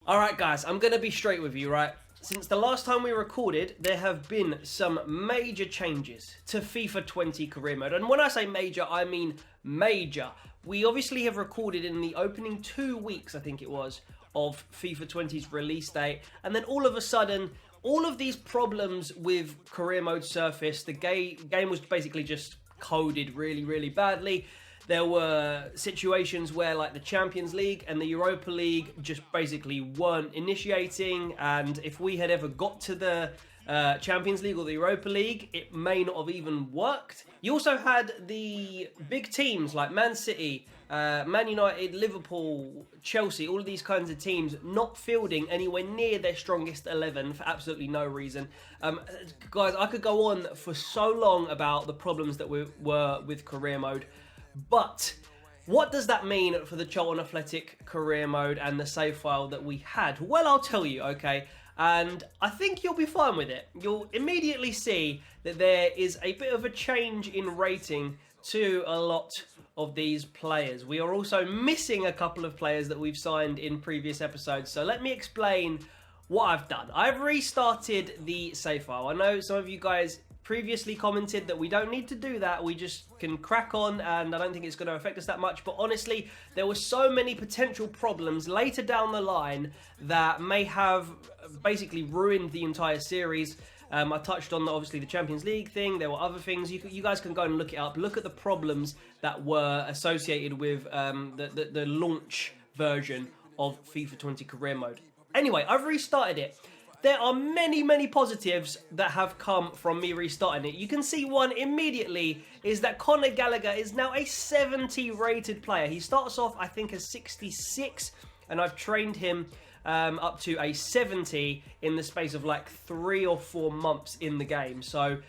Alright guys, I'm going to be straight with you, right? Since the last time we recorded, there have been some major changes to FIFA 20 career mode. And when I say major, I mean major. We obviously have recorded in the opening 2 weeks, I think it was, of FIFA 20's release date. And then all of a sudden, all of these problems with career mode surfaced. The game was basically just coded really, really badly. There were situations where like the Champions League and the Europa League just basically weren't initiating, and if we had ever got to the Champions League or the Europa League, it may not have even worked. You also had the big teams like Man City, Man United, Liverpool, Chelsea, all of these kinds of teams not fielding anywhere near their strongest 11 for absolutely no reason. Guys, I could go on for so long about the problems that were with career mode. But what does that mean for the Charlton Athletic career mode and the save file that we had? Well, I'll tell you, okay? And I think you'll be fine with it. You'll immediately see that there is a bit of a change in rating to a lot of these players. We are also missing a couple of players that we've signed in previous episodes. So let me explain what I've done. I've restarted the save file. I know some of you guys previously commented that we don't need to do that, we just can crack on, and I don't think it's going to affect us that much. But honestly, there were so many potential problems later down the line that may have basically ruined the entire series. I touched on obviously the Champions League thing. There were other things. You guys can go and look it up. Look at the problems that were associated with the launch version of FIFA 20 career mode. Anyway, I've restarted it. There are many, many positives that have come from me restarting it. You can see one immediately is that Conor Gallagher is now a 70 rated player. He starts off, I think, as 66, and I've trained him up to a 70 in the space of like 3 or 4 months in the game. So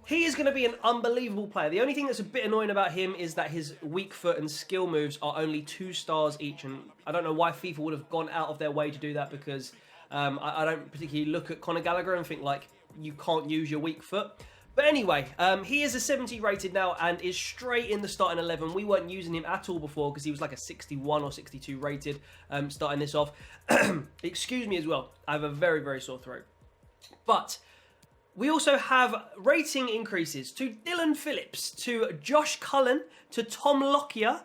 he is going to be an unbelievable player. The only thing that's a bit annoying about him is that his weak foot and skill moves are only 2 stars each, and I don't know why FIFA would have gone out of their way to do that, because I don't particularly look at Conor Gallagher and think like you can't use your weak foot. But anyway, he is a 70 rated now and is straight in the starting 11. We weren't using him at all before because he was like a 61 or 62 rated starting this off. Excuse me as well. I have a very, very sore throat. But we also have rating increases to Dylan Phillips, to Josh Cullen, to Tom Lockyer.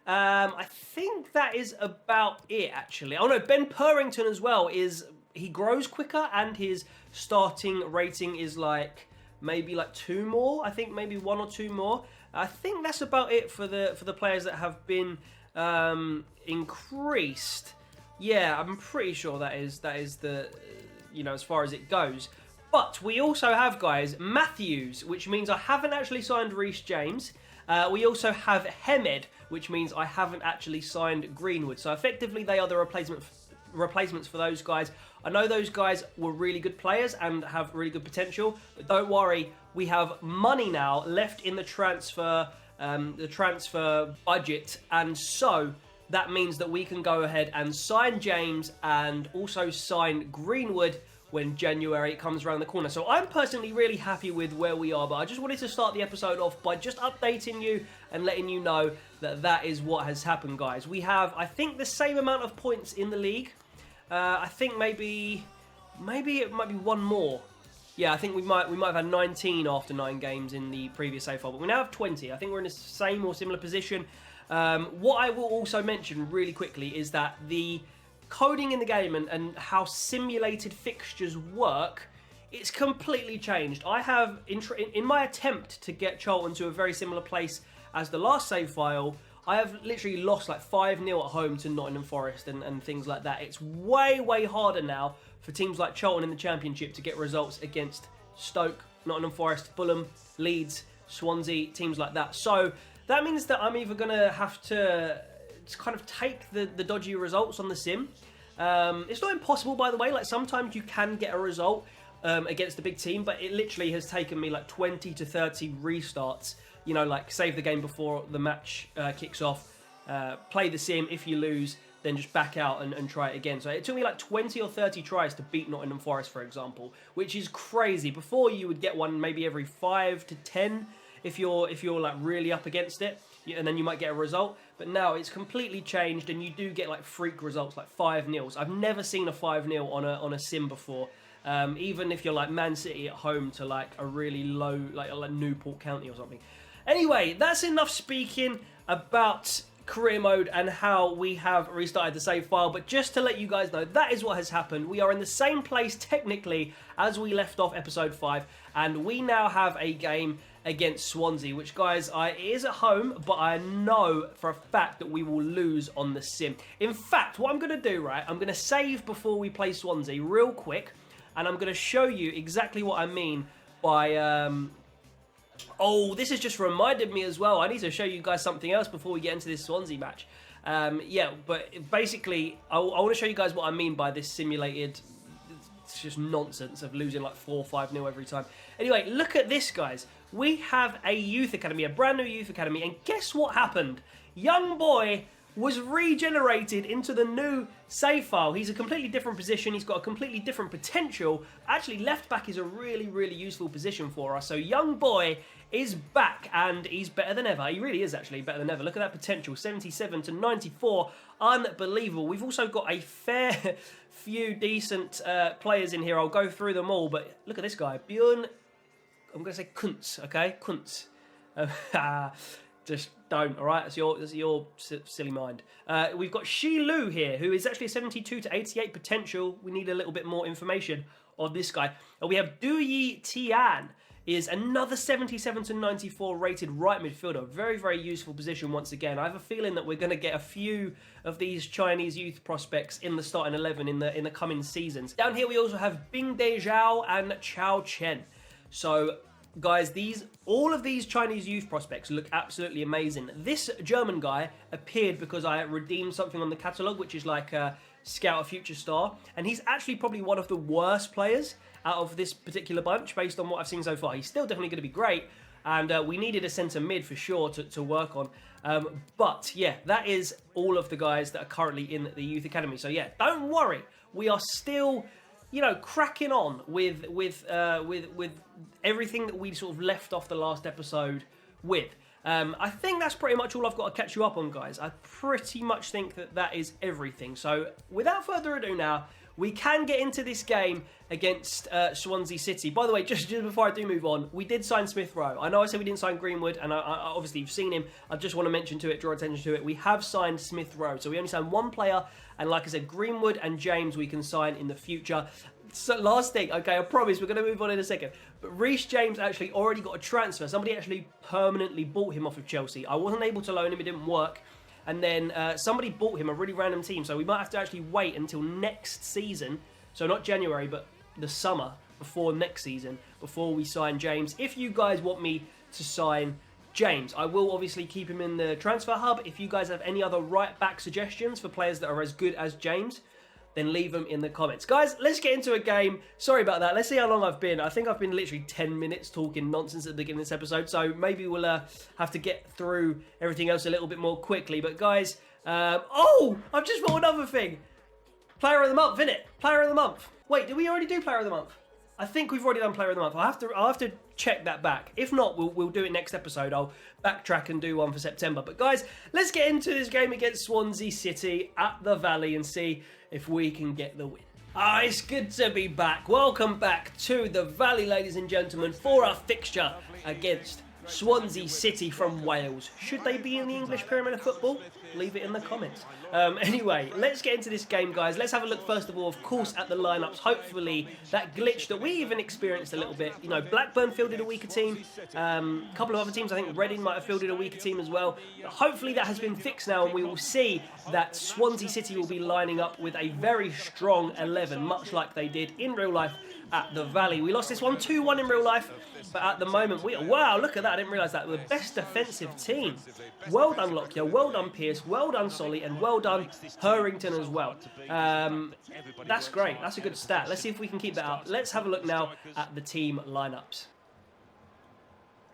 I think that is about it, actually. Oh no, Ben Purrington as well he grows quicker, and his starting rating is like maybe like 2 more. I think maybe 1 or 2 more. I think that's about it for the players that have been increased. Yeah, I'm pretty sure that is the as far as it goes. But we also have, guys, Matthews, which means I haven't actually signed Reece James. We also have Hemed, which means I haven't actually signed Greenwood. So effectively, they are the replacements for those guys. I know those guys were really good players and have really good potential, but don't worry, we have money now left in the transfer budget, and so that means that we can go ahead and sign James and also sign Greenwood when January comes around the corner. So I'm personally really happy with where we are, but I just wanted to start the episode off by just updating you and letting you know that that is what has happened, guys. We have, I think, the same amount of points in the league. I think maybe it might be 1 more. Yeah, I think we might have had 19 after 9 games in the previous save file, but we now have 20. I think we're in the same or similar position. What I will also mention really quickly is that the coding in the game and how simulated fixtures work, it's completely changed. I have, in my attempt to get Charlton to a very similar place as the last save file, I have literally lost like 5-0 at home to Nottingham Forest and things like that. It's way, way harder now for teams like Charlton in the Championship to get results against Stoke, Nottingham Forest, Fulham, Leeds, Swansea, teams like that. So that means that I'm either going to have to kind of take the dodgy results on the sim. It's not impossible, by the way. Like, sometimes you can get a result against a big team, but it literally has taken me like 20 to 30 restarts. Like save the game before the match kicks off, play the sim. If you lose, then just back out and try it again. So it took me like 20 or 30 tries to beat Nottingham Forest, for example, which is crazy. Before, you would get one maybe every 5 to 10 if you're like really up against it. and then you might get a result. But now it's completely changed, and you do get like freak results, like 5-0. I've never seen a 5-0 on a sim before. Even if you're like Man City at home to like a really low, like Newport County or something. Anyway, that's enough speaking about career mode and how we have restarted the save file, but just to let you guys know, that is what has happened. We are in the same place technically as we left off episode 5, and we now have a game against Swansea, which, guys, it is at home, but I know for a fact that we will lose on the sim. In fact, what I'm going to do, right, I'm going to save before we play Swansea real quick, and I'm going to show you exactly what I mean by oh, this has just reminded me as well. I need to show you guys something else before we get into this Swansea match. Yeah, but basically, I want to show you guys what I mean by this simulated, it's just nonsense of losing like 4 or 5-0 every time. Anyway, look at this, guys. We have a youth academy, a brand new youth academy, and guess what happened? Young boy was regenerated into the new save file. He's a completely different position. He's got a completely different potential. Actually, left back is a really, really useful position for us. So young boy is back, and he's better than ever. He really is actually better than ever. Look at that potential, 77 to 94. Unbelievable. We've also got a fair few decent players in here. I'll go through them all, but look at this guy. Bjorn, I'm going to say Kuntz, okay? Kuntz. Just don't, all right? That's your silly mind. We've got Shi Lu here, who is actually a 72 to 88 potential. We need a little bit more information on this guy. We have Du Yi Tian, is another 77 to 94 rated right midfielder. Very, very useful position once again. I have a feeling that we're going to get a few of these Chinese youth prospects in the starting 11 in the coming seasons. Down here we also have Bing De Zhao and Chao Chen. So, guys, all of these Chinese youth prospects look absolutely amazing. This German guy appeared because I redeemed something on the catalogue, which is like Scout a Future Star, and he's actually probably one of the worst players out of this particular bunch based on what I've seen so far. He's still definitely going to be great, and we needed a centre mid for sure to work on. But yeah, that is all of the guys that are currently in the youth academy. So yeah, don't worry, we are still, you know, cracking on with everything that we sort of left off the last episode with. I think that's pretty much all I've got to catch you up on, guys. I pretty much think that is everything. So without further ado now, we can get into this game against Swansea City. By the way, just before I do move on, we did sign Smith Rowe. I know I said we didn't sign Greenwood, and I obviously you've seen him. I just want to mention to it, draw attention to it. We have signed Smith Rowe. So we only signed one player, and like I said, Greenwood and James we can sign in the future. So last thing, okay, I promise we're going to move on in a second. But Reece James actually already got a transfer. Somebody actually permanently bought him off of Chelsea. I wasn't able to loan him, it didn't work. And then somebody bought him, a really random team. So we might have to actually wait until next season. So not January, but the summer before next season, before we sign James. If you guys want me to sign James, I will obviously keep him in the transfer hub. If you guys have any other right-back suggestions for players that are as good as James, then leave them in the comments. Guys, let's get into a game. Sorry about that. Let's see how long I've been. I think I've been literally 10 minutes talking nonsense at the beginning of this episode, so maybe we'll have to get through everything else a little bit more quickly. But guys, oh, I've just thought another thing. Player of the month, innit? Player of the month. Wait, did we already do player of the month? I think we've already done player of the month. I'll have to check that back. If not, we'll do it next episode. I'll backtrack and do one for September. But guys, let's get into this game against Swansea City at the Valley and see if we can get the win. It's good to be back. Welcome back to the Valley, ladies and gentlemen, for our fixture against Swansea City from Wales. Should they be in the English Pyramid of Football? Leave it in the comments. Anyway, let's get into this game, guys. Let's have a look, first of all, of course, at the lineups. Hopefully, that glitch that we even experienced a little bit. You know, Blackburn fielded a weaker team. A couple of other teams, I think Reading might have fielded a weaker team as well. But hopefully, that has been fixed now, and we will see that Swansea City will be lining up with a very strong 11, much like they did in real life at the Valley. We lost this one 2-1 in real life, but at the moment, wow, look at that. I didn't realise that. We're the best defensive team. Well done, Lockyer. Well done, Pierce. Well done, Solly. And well done, Hurrington as well. That's great. That's a good stat. Let's see if we can keep that up. Let's have a look now at the team lineups.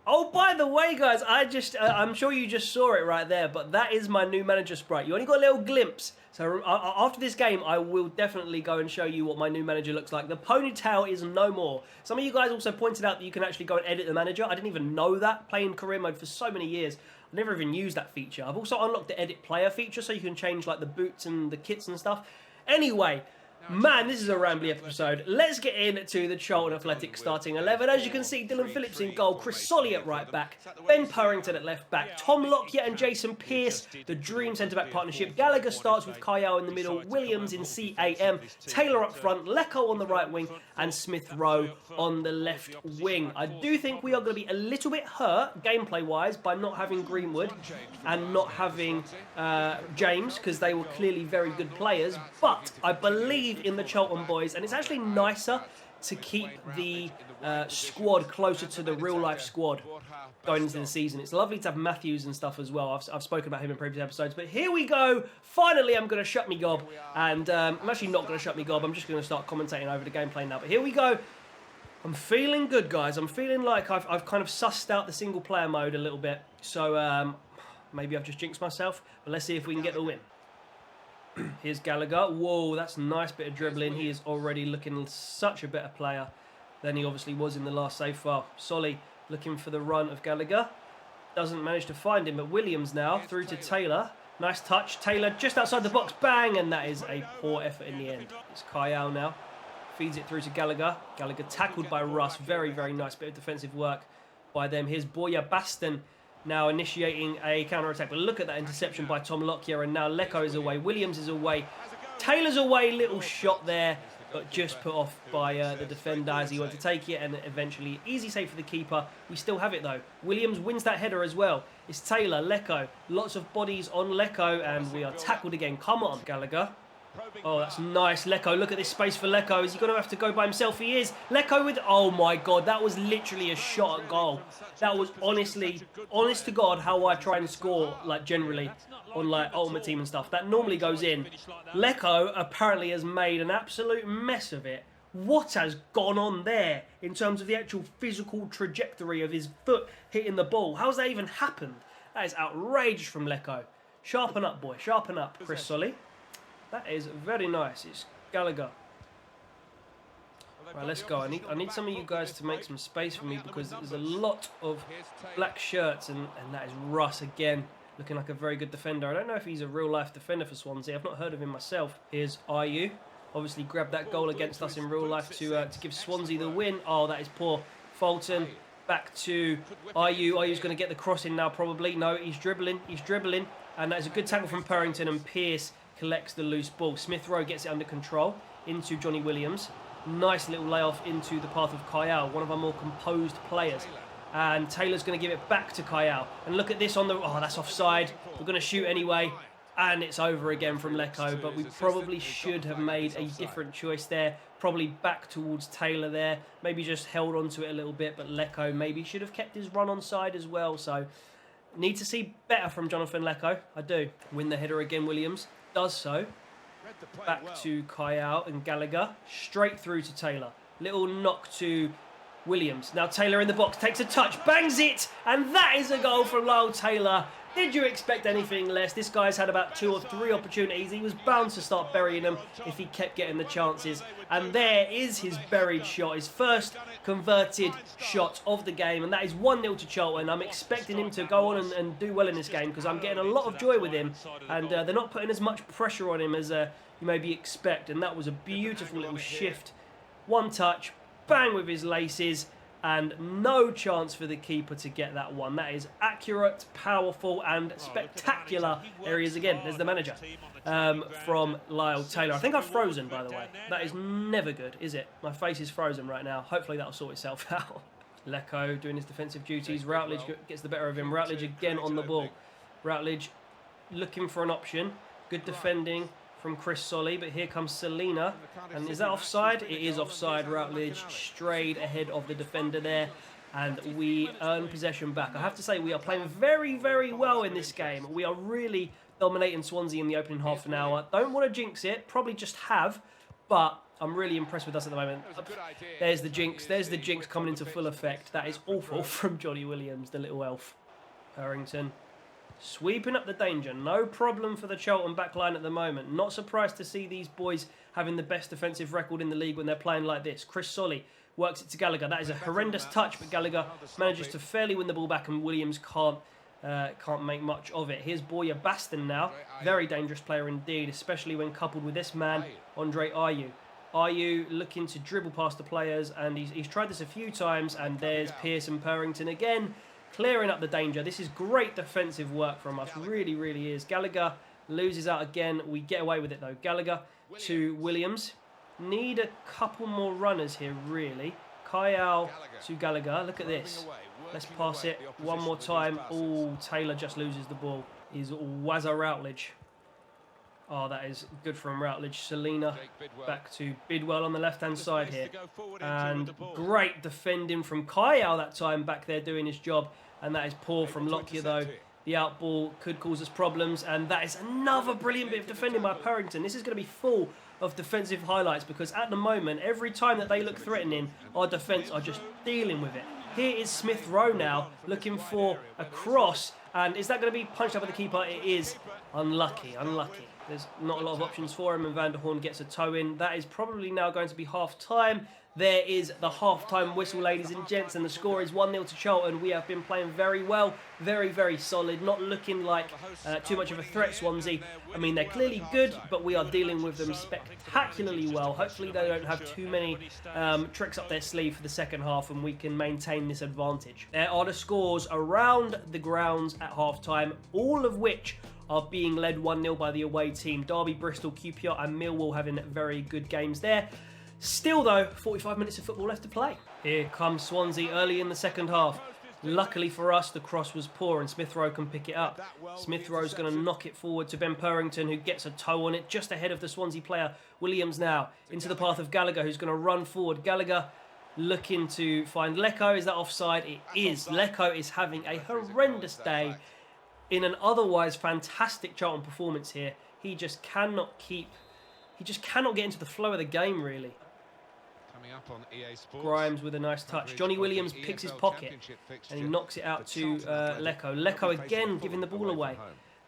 Oh, by the way, guys, I'm sure you just saw it right there, but that is my new manager sprite. You only got a little glimpse. So after this game, I will definitely go and show you what my new manager looks like. The ponytail is no more. Some of you guys also pointed out that you can actually go and edit the manager. I didn't even know that. Playing career mode for so many years, I never even used that feature. I've also unlocked the edit player feature, so you can change like the boots and the kits and stuff. Anyway, man, this is a rambly episode. Let's get into the Charlton Athletic starting 11. As you can see, Dylan Phillips in goal, Chris Solly at right back, Ben Purrington at left back, Tom Lockyer and Jason Pearce, the dream centre-back partnership. Gallagher starts with Kyle in the middle, Williams in CAM, Taylor up front, Lecco on the right wing, and Smith Rowe on the left wing. I do think we are going to be a little bit hurt, gameplay-wise, by not having Greenwood and not having James, because they were clearly very good players, but I believe in the Charlton boys, and it's actually nicer to keep the squad closer to the real-life squad going into the season. It's lovely to have Matthews and stuff as well. I've spoken about him in previous episodes, but here we go. Finally, I'm going to shut me gob, and I'm actually not going to shut me gob. I'm just going to start commentating over the gameplay now, but here we go. I'm feeling good, guys. I'm feeling like I've kind of sussed out the single-player mode a little bit, so maybe I've just jinxed myself, but let's see if we can get the win. Here's Gallagher. Whoa, that's a nice bit of dribbling. He is already looking such a better player than he obviously was in the last save file. Solly looking for the run of Gallagher. Doesn't manage to find him, but Williams now through to Taylor. Nice touch. Taylor just outside the box. Bang! And that is a poor effort in the end. It's Kyle now. Feeds it through to Gallagher. Gallagher tackled by Russ. Very, very nice bit of defensive work by them. Here's Boya Baston now initiating a counter-attack. But look at that interception by Tom Lockyer. And now Lecco is away. Williams is away. Taylor's away. Little shot there, but just put off by the defender as he went to take it. And eventually, easy save for the keeper. We still have it, though. Williams wins that header as well. It's Taylor, Lecco. Lots of bodies on Lecco. And we are tackled again. Come on, Gallagher. Oh, that's nice. Lecco, look at this space for Lecco. Is he going to have to go by himself? He is. Lecco with... Oh, my God. That was literally a shot at goal. That was honestly, honest to God, how I try and score, like, generally on, like, Ultimate Team and stuff. That normally goes in. Lecco apparently has made an absolute mess of it. What has gone on there in terms of the actual physical trajectory of his foot hitting the ball? How's that even happened? That is outrageous from Lecco. Sharpen up, boy. Sharpen up, Chris Solly. That is very nice. It's Gallagher. Right, let's go. I need some of you guys to make some space for me because there's a lot of black shirts and that is Russ again, looking like a very good defender. I don't know if he's a real-life defender for Swansea. I've not heard of him myself. Here's Ayew. Obviously grabbed that goal against us in real life to give Swansea the win. Oh, that is poor. Fulton back to Ayew. Ayew's going to get the cross in now probably. No, he's dribbling. He's dribbling. And that is a good tackle from Purrington, and Pearce collects the loose ball. Smith Rowe gets it under control into Johnny Williams. Nice little layoff into the path of Kyle, one of our more composed players. And Taylor's going to give it back to Kyle. And look at this on the... Oh, that's offside. We're going to shoot anyway. And it's over again from Lecco. But we probably should have made a different choice there. Probably back towards Taylor there. Maybe just held on to it a little bit. But Lecco maybe should have kept his run on side as well. So, need to see better from Jonathan Lecco. I do. Win the header again, Williams. Does so. Back to Kyle and Gallagher. Straight through to Taylor. Little knock to Williams. Now Taylor in the box. Takes a touch. Bangs it. And that is a goal from Lyle Taylor. Did you expect anything less? This guy's had about 2 or 3 opportunities. He was bound to start burying them if he kept getting the chances. And there is his buried shot. His first converted shot of the game. And that is 1-0 to Charlton. I'm expecting him to go on and do well in this game because I'm getting a lot of joy with him. And they're not putting as much pressure on him as you maybe expect. And that was a beautiful little shift. One touch. Bang with his laces. And no chance for the keeper to get that one. That is accurate, powerful, and spectacular. There he is again. There's the manager from Lyle Taylor. I think I've frozen, by the way. That is never good, is it? My face is frozen right now. Hopefully that'll sort itself out. Lecco doing his defensive duties. Routledge gets the better of him. Routledge again on the ball. Routledge looking for an option. Good defending from Chris Solly, but here comes Selena. And is that offside? It is offside. Routledge strayed ahead of the defender there, and we earn possession back. I have to say, we are playing very, very well in this game. We are really dominating Swansea in the opening half an hour. Don't want to jinx it, probably just have, but I'm really impressed with us at the moment. There's the jinx. There's the jinx coming into full effect. That is awful from Johnny Williams, the little elf. Purrington. Sweeping up the danger. No problem for the Charlton backline at the moment. Not surprised to see these boys having the best defensive record in the league when they're playing like this. Chris Solly works it to Gallagher. That is a horrendous touch, but Gallagher manages to fairly win the ball back and Williams can't can't make much of it. Here's Boya Baston now. Very dangerous player indeed, especially when coupled with this man, Andre Ayew. Ayew looking to dribble past the players, and he's tried this a few times, and there's Pearce and Purrington again, clearing up the danger. This is great defensive work from us, really, really is. Gallagher loses out again. We get away with it though. Gallagher to Williams. Need a couple more runners here, really. Kyle to Gallagher. Look at this. Let's pass it one more time. Oh, Taylor just loses the ball. Is Wazza Routledge. Oh, that is good from Routledge. Selina back to Bidwell on the left-hand side here. And great defending from Kyle that time back there doing his job. And that is poor from Lockyer, though. The out ball could cause us problems. And that is another brilliant bit of defending by Purrington. This is going to be full of defensive highlights because at the moment, every time that they look threatening, our defence are just dealing with it. Here is Smith Rowe now looking for a cross. And is that going to be punched up by the keeper? It is. Unlucky, unlucky. There's not a lot of options for him, and Van der Horn gets a toe in. That is probably now going to be half-time. There is the half-time whistle, ladies and gents, and the score is 1-0 to Charlton. We have been playing very well, very, very solid, not looking like too much of a threat, Swansea. I mean, they're clearly good, but we are dealing with them spectacularly well. Hopefully they don't have too many tricks up their sleeve for the second half, and we can maintain this advantage. There are the scores around the grounds at half-time, all of which are being led 1-0 by the away team. Derby, Bristol, QPR and Millwall having very good games there. Still though, 45 minutes of football left to play. Here comes Swansea early in the second half. Luckily for us, the cross was poor and Smith Rowe can pick it up. Smith Rowe's going to knock it forward to Ben Purrington, who gets a toe on it just ahead of the Swansea player. Williams now into the path of Gallagher, who's going to run forward. Gallagher looking to find Lecco. Is that offside? It is. Lecco is having a horrendous day. In an otherwise fantastic Charlton performance here, he just cannot get into the flow of the game, really. Coming up on EA Sports. Grimes with a nice touch. Johnny Williams picks his pocket and he knocks it out to Lecco. Lecco again giving the ball away.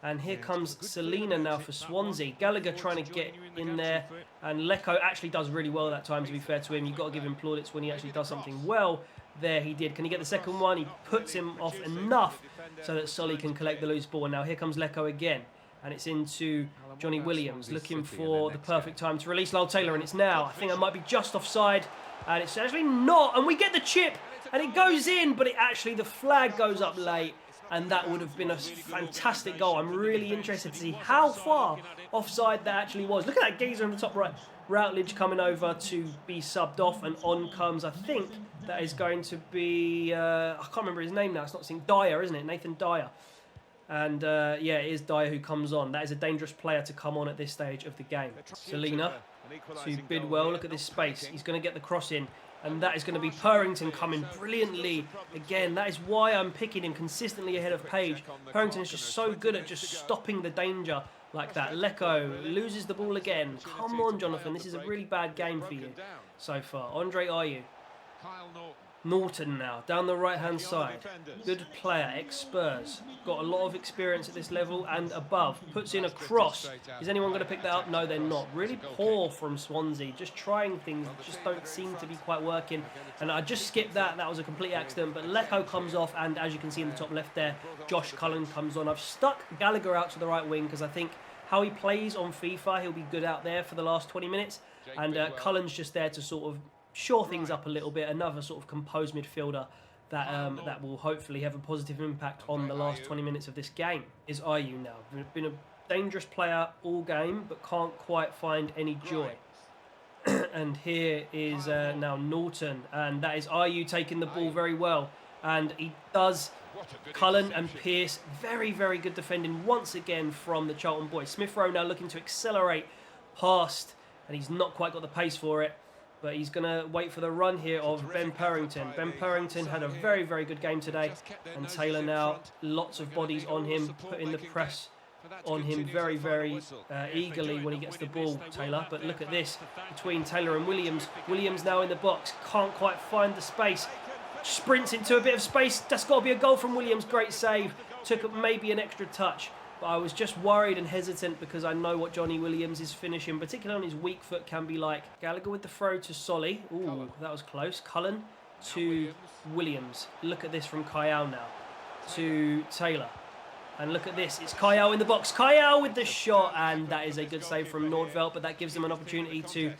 And here comes Selina now for Swansea. Gallagher trying to get in there. And Lecco actually does really well that time, to be fair to him. You've got to give him plaudits when he actually does something well. There he did. Can he get the second one? He puts him off enough so that Solly can collect the loose ball. And now here comes Lecco again. And it's into Johnny Williams looking for the perfect time to release Lyle Taylor. And it's now. I think I might be just offside. And it's actually not. And we get the chip. And it goes in. But the flag goes up late. And that would have been a fantastic goal. I'm really interested to see how far offside that actually was. Look at that geezer on the top right. Routledge coming over to be subbed off. And on comes, I think, that is going to be... I can't remember his name now. It's not saying Dyer, isn't it? Nathan Dyer. And yeah, it is Dyer who comes on. That is a dangerous player to come on at this stage of the game. Selina to Bidwell. Look at this space. He's going to get the cross in. And that is going to be Purrington coming brilliantly. Again, that is why I'm picking him consistently ahead of Page. Purrington is just so good at just stopping the danger like that. Lecco loses the ball again. Come on, Jonathan. This is a really bad game for you so far. Andre Ayew. Norton now, down the right-hand side. Good player, ex-Spurs. Got a lot of experience at this level and above. Puts in a cross. Is anyone going to pick that up? No, they're not. Really poor from Swansea. Just trying things that just don't seem to be quite working. And I just skipped that. That was a complete accident. But Lecco comes off, and as you can see in the top left there, Josh Cullen comes on. I've stuck Gallagher out to the right wing because I think how he plays on FIFA, he'll be good out there for the last 20 minutes. And Cullen's just there to sort of shore things up a little bit. Another sort of composed midfielder that that will hopefully have a positive impact on the last 20 minutes of this game. Is Ayew now. Been a dangerous player all game, but can't quite find any joy. And here is now Norton, and that is Ayew taking the ball very well. And he does. Cullen and Pearce, very, very good defending once again from the Charlton boys. Smith Rowe now looking to accelerate past, and he's not quite got the pace for it. But he's going to wait for the run here of Ben Purrington. Ben Purrington had a very, very good game today. And Taylor now, lots of bodies on him, putting the press on him very, very eagerly when he gets the ball, Taylor. But look at this, between Taylor and Williams. Williams now in the box, can't quite find the space. Sprints into a bit of space. That's got to be a goal from Williams. Great save. Took maybe an extra touch. But I was just worried and hesitant because I know what Johnny Williams is finishing, particularly on his weak foot, can be like. Gallagher with the throw to Solly. Ooh, that was close. Cullen to Williams. Look at this from Kyle now to Taylor. And look at this. It's Kyle in the box. Kyle with the shot. And that is a good save from Nordfeldt. But that gives them an opportunity to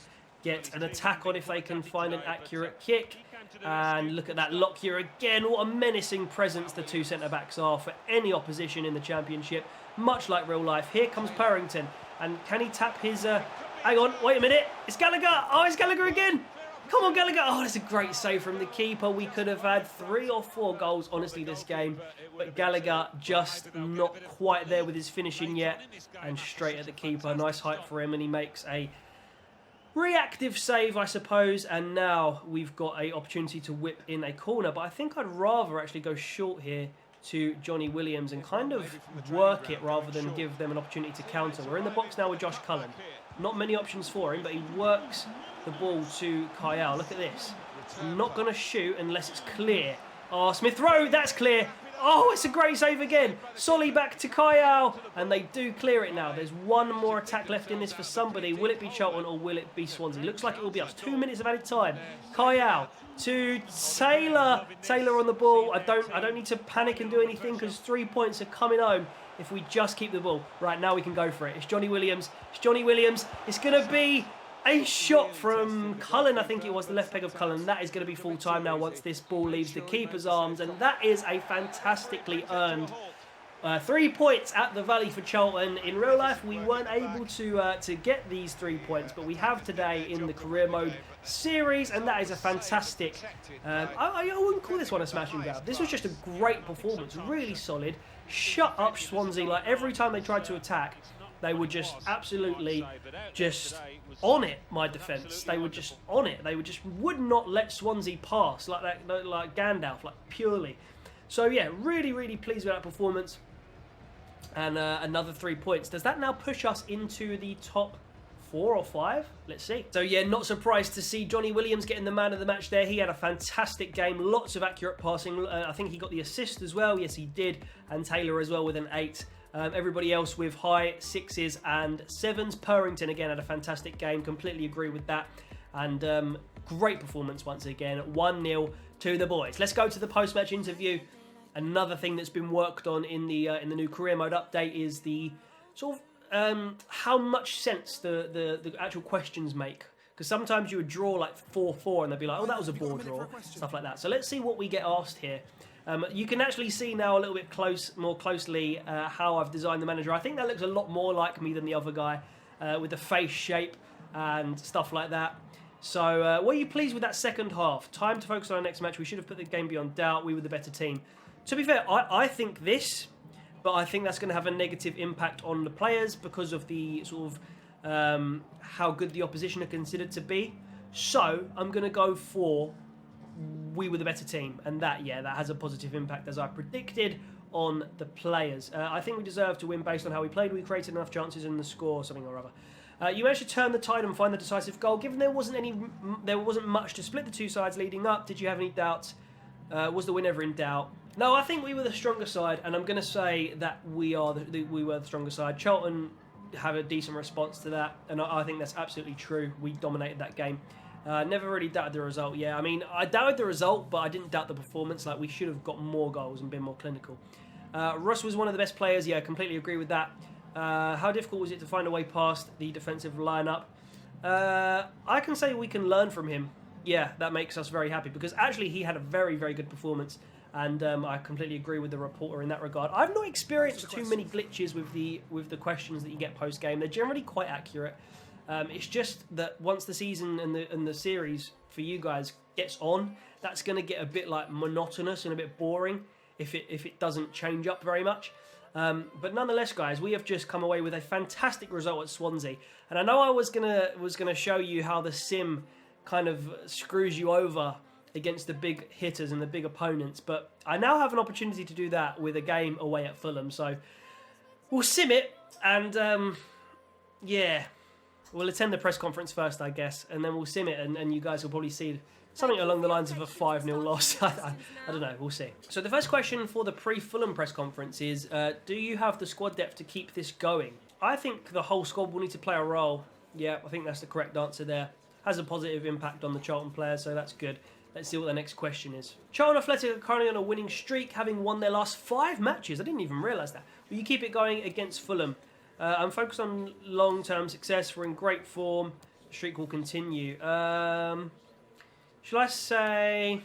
get an attack on if they can find an accurate kick. And look at that lock here again. What a menacing presence the two centre-backs are for any opposition in the Championship. Much like real life. Here comes Purrington. And can he tap his... hang on. Wait a minute. It's Gallagher. Oh, it's Gallagher again. Come on, Gallagher. Oh, that's a great save from the keeper. We could have had 3 or 4 goals, honestly, this game. But Gallagher just not quite there with his finishing yet. And straight at the keeper. Nice height for him. And he makes a reactive save, I suppose. And now we've got an opportunity to whip in a corner. But I think I'd rather actually go short here to Johnny Williams and kind of work it rather than give them an opportunity to counter. We're in the box now with Josh Cullen. Not many options for him, but he works the ball to Kyle. Look at this. Not going to shoot unless it's clear. Oh, Smith Rowe, that's clear. Oh, it's a great save again. Solly back to Kyle. And they do clear it now. There's one more attack left in this for somebody. Will it be Charlton or will it be Swansea? Looks like it will be us. 2 minutes of added time. Kyle to Taylor. Taylor on the ball. I don't need to panic and do anything because 3 points are coming home if we just keep the ball. Right, now we can go for it. It's Johnny Williams. It's Johnny Williams. It's going to be a shot from Cullen, I think it was, the left peg of Cullen. That is going to be full time now once this ball leaves the keeper's arms. And that is a fantastically earned 3 points at the Valley for Charlton. In real life, we weren't able to get these 3 points, but we have today in the career mode series, and that is a fantastic... I wouldn't call this one a smashing grab. This was just a great performance, really solid. Shut up, Swansea. Like, every time they tried to attack, they were just absolutely just on it, my defence. They were just on it. They would not let Swansea pass like that, like Gandalf, like purely. So yeah, really, really pleased with that performance. And another 3 points. Does that now push us into the top 4 or 5? Let's see. So yeah, not surprised to see Johnny Williams getting the man of the match there. He had a fantastic game. Lots of accurate passing. I think he got the assist as well. Yes, he did. And Taylor as well with an 8. Everybody else with high 6s and 7s. Purrington again had a fantastic game. Completely agree with that. And great performance once again. 1-0 to the boys. Let's go to the post-match interview. Another thing that's been worked on in the new career mode update is the sort of how much sense the actual questions make. Because sometimes you would draw like 4-4 and they'd be like, oh, that was a ball draw, stuff like that. So let's see what we get asked here. You can actually see now a little bit more closely how I've designed the manager. I think that looks a lot more like me than the other guy with the face shape and stuff like that. So were you pleased with that second half? Time to focus on our next match. We should have put the game beyond doubt. We were the better team. To be fair, I think this, but I think that's going to have a negative impact on the players because of the sort of how good the opposition are considered to be. So I'm going to go for we were the better team, and that has a positive impact as I predicted on the players. I think we deserve to win based on how we played. We created enough chances in the score, something or other. You managed to turn the tide and find the decisive goal. Given there wasn't much to split the two sides leading up, did you have any doubts? Was the win ever in doubt? No, I think we were the stronger side, and I'm going to say that we were the stronger side. Charlton have a decent response to that, and I think that's absolutely true. We dominated that game. Never really doubted the result. Yeah, I mean, I doubted the result, but I didn't doubt the performance. Like, we should have got more goals and been more clinical. Russ was one of the best players. Yeah, I completely agree with that. How difficult was it to find a way past the defensive lineup? I can say we can learn from him. Yeah, that makes us very happy because actually he had a very, very good performance. And I completely agree with the reporter in that regard. I've not experienced too many glitches with the questions that you get post game. They're generally quite accurate. It's just that once the season and the series for you guys gets on, that's going to get a bit like monotonous and a bit boring if it doesn't change up very much. But nonetheless, guys, we have just come away with a fantastic result at Swansea. And I know I was gonna show you how the sim kind of screws you over against the big hitters and the big opponents, but I now have an opportunity to do that with a game away at Fulham. So we'll sim it, and yeah, we'll attend the press conference first, I guess, and then we'll sim it, and you guys will probably see something along the lines of a 5-0 loss. I don't know, we'll see. So the first question for the pre-Fulham press conference is, do you have the squad depth to keep this going? I think the whole squad will need to play a role. Yeah, I think that's the correct answer there. Has a positive impact on the Charlton players, so that's good. Let's see what the next question is. Charlton Athletic are currently on a winning streak, having won their last 5 matches. I didn't even realise that. Will you keep it going against Fulham? I'm focused on long-term success. We're in great form. The streak will continue. Shall I say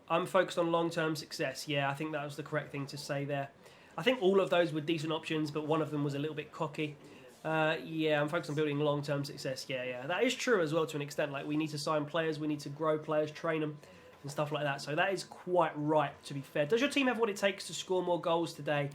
I'm focused on long-term success? Yeah, I think that was the correct thing to say there. I think all of those were decent options, but one of them was a little bit cocky. Yeah, I'm focused on building long-term success. Yeah. That is true as well to an extent. Like, we need to sign players, we need to grow players, train them, and stuff like that. So that is quite right, to be fair. Does your team have what it takes to score more goals today?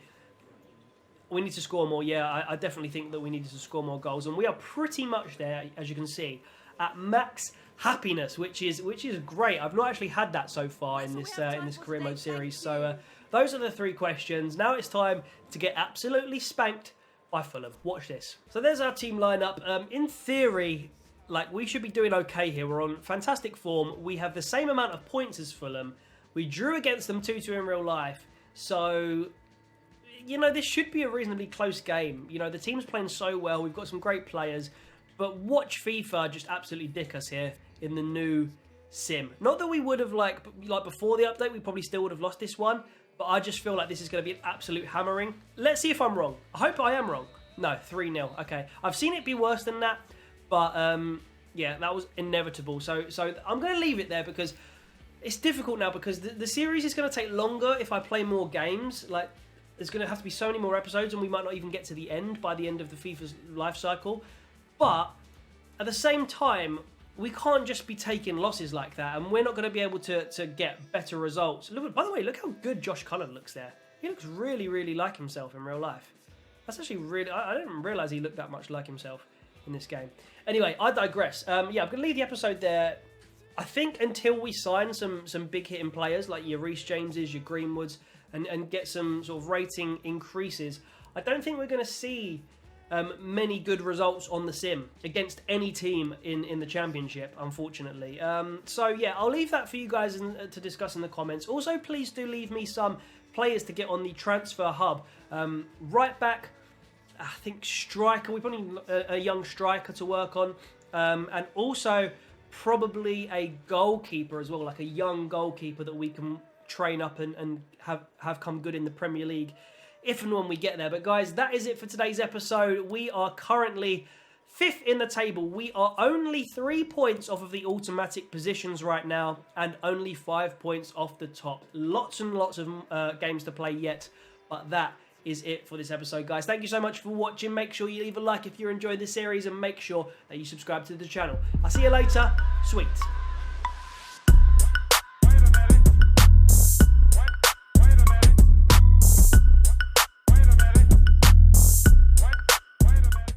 We need to score more. Yeah, I definitely think that we needed to score more goals. And we are pretty much there, as you can see, at max happiness, which is great. I've not actually had that so far in this career mode series. So those are the 3 questions. Now it's time to get absolutely spanked by Fulham. Watch this. So there's our team lineup. In theory, like, we should be doing okay here. We're on fantastic form. We have the same amount of points as Fulham. We drew against them 2-2 in real life. So, you know, this should be a reasonably close game. You know, the team's playing so well. We've got some great players. But watch FIFA just absolutely dick us here in the new sim. Not that we would have, like before the update, we probably still would have lost this one. But I just feel like this is going to be an absolute hammering. Let's see if I'm wrong. I hope I am wrong. No, 3-0. Okay. I've seen it be worse than that. But, yeah, that was inevitable. So I'm going to leave it there because it's difficult now because the series is going to take longer if I play more games. Like, there's going to have to be so many more episodes and we might not even get to the end by the end of the FIFA's life cycle. But at the same time, we can't just be taking losses like that, and we're not going to be able to get better results. Look, by the way, look how good Josh Cullen looks there. He looks really, really like himself in real life. That's actually really... I didn't realise he looked that much like himself in this game. Anyway, I digress. Yeah, I'm going to leave the episode there. I think until we sign some big hitting players like your Reece Jameses, your Greenwoods, and get some sort of rating increases, I don't think we're going to see many good results on the sim against any team in the championship, unfortunately. So yeah, I'll leave that for you guys to discuss in the comments. Also, please do leave me some players to get on the transfer hub. Right back, I think striker. We probably need a young striker to work on, and also probably a goalkeeper as well, like a young goalkeeper that we can train up and have come good in the Premier League if and when we get there. But guys, that is it for today's episode. We are currently 5th in the table. We are only 3 points off of the automatic positions right now and only 5 points off the top. Lots and lots of games to play yet, but that is it for this episode, guys. Thank you so much for watching. Make sure you leave a like if you're enjoying this series and make sure that you subscribe to the channel. I'll see you later. Sweet.